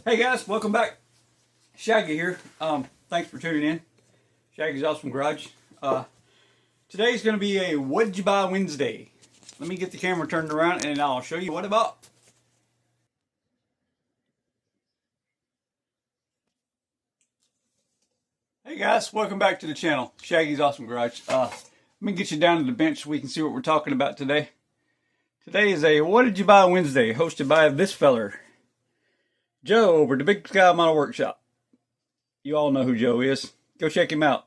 Hey guys, welcome back. Shaggy here. Thanks for tuning in. Shaggy's Awesome Garage. Today's going to be a What'd You Buy Wednesday. Let me get the camera turned around and I'll show you what I bought. Hey guys, welcome back to the channel. Shaggy's Awesome Garage. Let me get you down to the bench so we can see what we're talking about today. Today is a What Did You Buy Wednesday, hosted by this feller, Joe, over at the Big Sky Model Workshop. You all know who Joe is. Go check him out.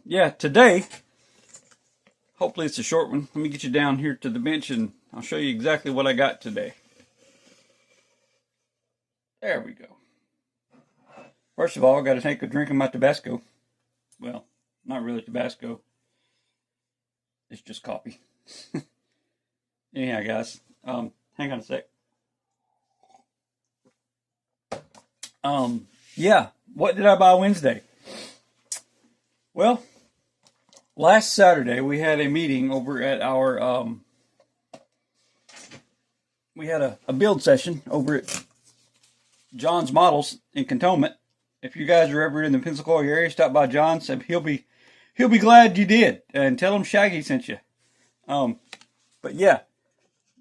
Yeah, today, hopefully it's a short one. Let me get you down here to the bench and I'll show you exactly what I got today. There we go. First of all, I got to take a drink of my Tabasco. Well, not really Tabasco. It's just coffee. Anyhow, guys, hang on a sec. Yeah, what did I buy Wednesday? Well, last Saturday we had a meeting over at our, we had a build session over at John's Models in Cantonment. If you guys are ever in the Pensacola area, stop by John's. He'll be glad you did, and tell him Shaggy sent you. But yeah,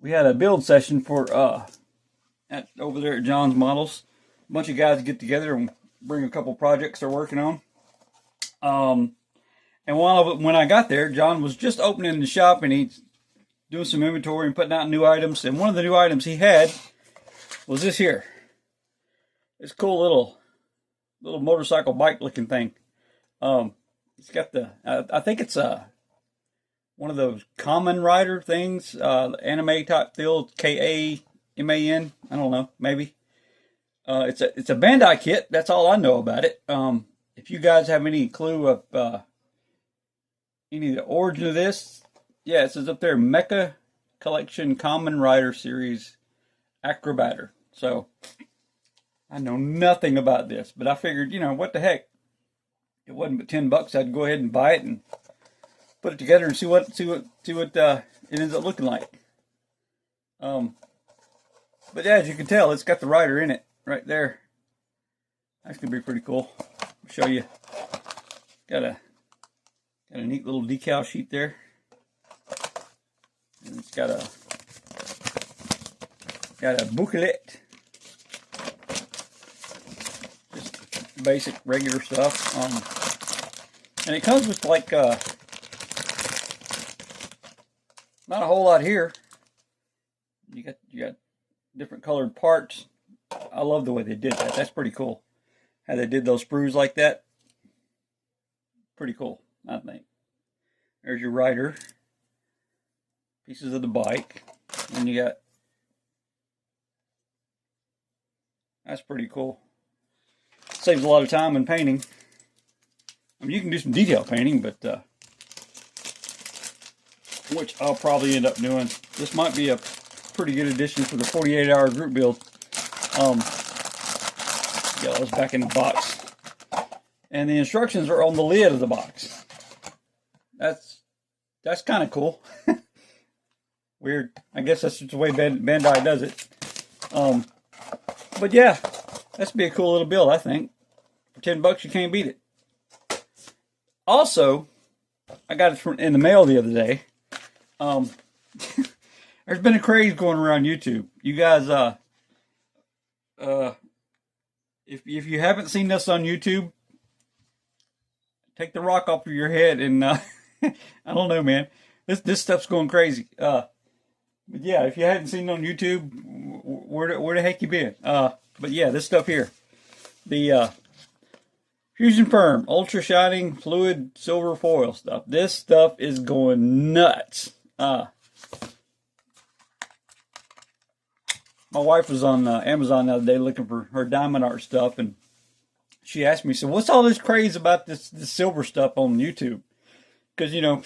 we had a build session for over there at John's Models. A bunch of guys get together and bring a couple projects they're working on. And when I got there, John was just opening the shop and he's doing some inventory and putting out new items. And one of the new items he had was this here. This cool little motorcycle bike looking thing. It's got the, I think it's one of those Kamen Rider things, anime type feel, K-A-M-A-N. I don't know, maybe. It's a Bandai kit. That's all I know about it. If you guys have any clue of any of the origin of this, yeah, it says up there, Mecha Collection Kamen Rider Series Acrobatter. So I know nothing about this, but I figured, you know, what the heck? It wasn't but $10. I'd go ahead and buy it and put it together and see what it ends up looking like. But yeah, as you can tell, it's got the rider in it right there. That's gonna be pretty cool. I'll show you. Got a neat little decal sheet there, and it's got a booklet. Just basic regular stuff. And it comes with like not a whole lot here. You got different colored parts. I love the way they did that. That's pretty cool. How they did those sprues like that. Pretty cool, I think. There's your rider. Pieces of the bike. And you got... That's pretty cool. Saves a lot of time in painting. I mean, you can do some detail painting, but... which I'll probably end up doing. This might be a pretty good addition for the 48-hour group build. Got those back in the box. And the instructions are on the lid of the box. That's kind of cool. Weird. I guess that's just the way Bandai does it. But yeah, that's be a cool little build, I think. For $10, you can't beat it. Also, I got it in the mail the other day. There's been a craze going around YouTube. You guys, if you haven't seen this on YouTube, take the rock off of your head and I don't know, man. This stuff's going crazy. But yeah, if you hadn't seen it on YouTube, where the heck you been? But yeah, this stuff here, the Fusion Firm Ultra Shining Fluid Silver Foil stuff. This stuff is going nuts. My wife was on Amazon the other day looking for her diamond art stuff, and she asked me, so what's all this craze about this silver stuff on YouTube? Because, you know,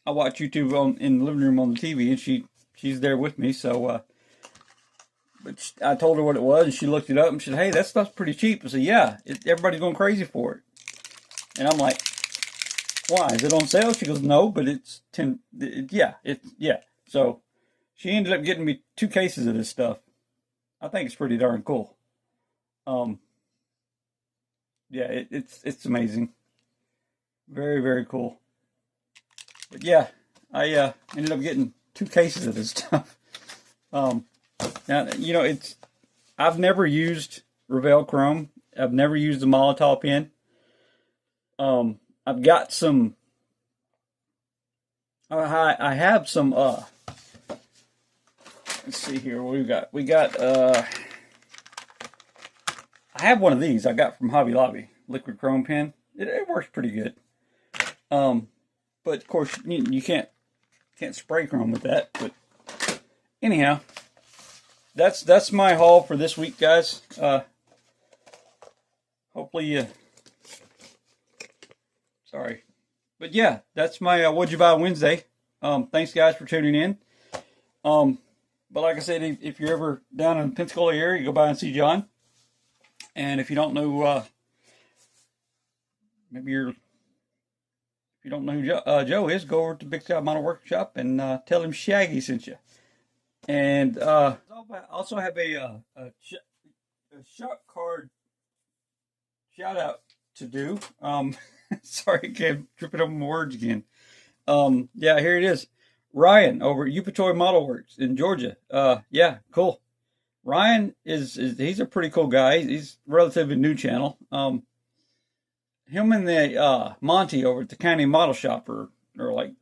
I watch YouTube in the living room on the TV, and she's there with me, so, but I told her what it was, and she looked it up, and she said, hey, that stuff's pretty cheap. I said, yeah, everybody's going crazy for it. And I'm like, why? Is it on sale? She goes, no, but it's yeah. So she ended up getting me 2 cases of this stuff. I think it's pretty darn cool. Yeah, it's amazing. Very, very cool. But yeah, I ended up getting 2 cases of this stuff. Now, you know, I've never used Revell Chrome. I've never used the Molotov pen. I've got some. I have some. Let's see here. What we got? We got. I have one of these I got from Hobby Lobby, liquid chrome pen. It works pretty good. But of course you can't spray chrome with that. But anyhow, that's my haul for this week, guys. Hopefully you. Sorry, but yeah, that's my What'd You Buy Wednesday. Thanks guys for tuning in. But like I said, if you're ever down in the Pensacola area, go by and see John. And if you don't know, if you don't know who Joe is, go over to Big Sky Model Workshop and tell him Shaggy sent you. And I also have a shop card shout out to do. Sorry, I kept tripping over my words again. Yeah, here it is. Ryan over at Upatoy Model Works in Georgia. Yeah, cool. Ryan he's a pretty cool guy. He's relatively new channel. Him and the Monty over at the County Model Shop are like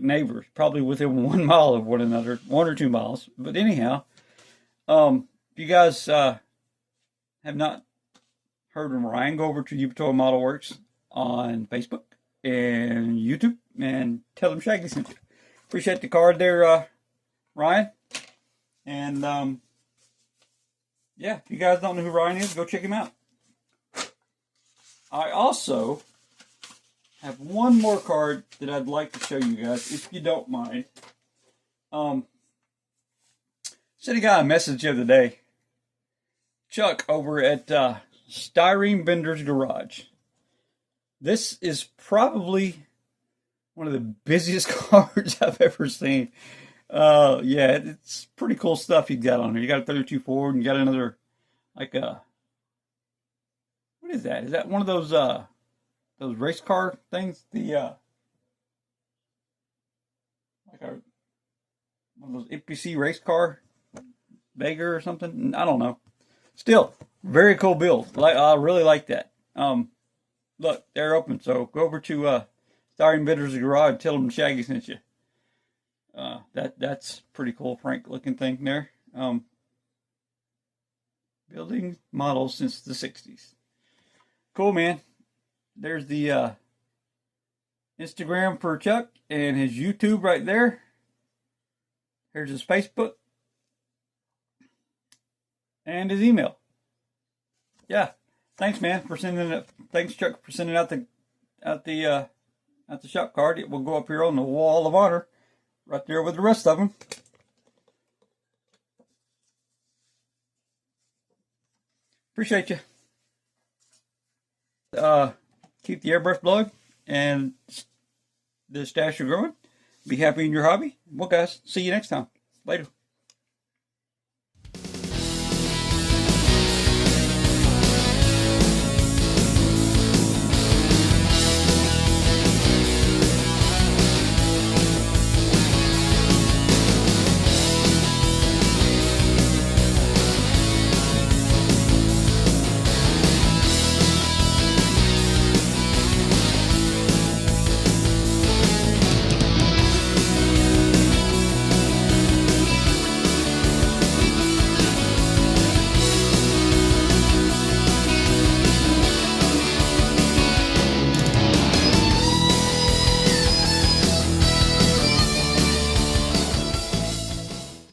neighbors, probably within 1 mile of one another, 1 or 2 miles. But anyhow, if you guys have not heard from Ryan, go over to Upatoy Model Works on Facebook and YouTube and tell him Shaggy sent you. Appreciate the card there, Ryan. And yeah, if you guys don't know who Ryan is, go check him out. I also have one more card that I'd like to show you guys, if you don't mind. Sent a guy a message the other day. Chuck over at Styrene Bender's Garage. This is probably one of the busiest cards I've ever seen. Yeah, it's pretty cool stuff you got on here. You got a 32 Ford, and you got another, like what is that? Is that one of those race car things? The one of those NPC race car Vega or something? I don't know. Still, very cool build. I really like that. Look, they're open, so go over to Styrene Bender's Garage and tell them Shaggy sent you. That's pretty cool, Frank looking thing there. Building models since the 60s. Cool, man. There's the Instagram for Chuck and his YouTube right there. Here's his Facebook and his email. Yeah, thanks, man, for sending it. Thanks, Chuck, for sending out the shop card. It will go up here on the wall of honor. Right there with the rest of them. Appreciate you. Keep the airbrush blowing and the stash are growing. Be happy in your hobby. Well, guys, see you next time. Later.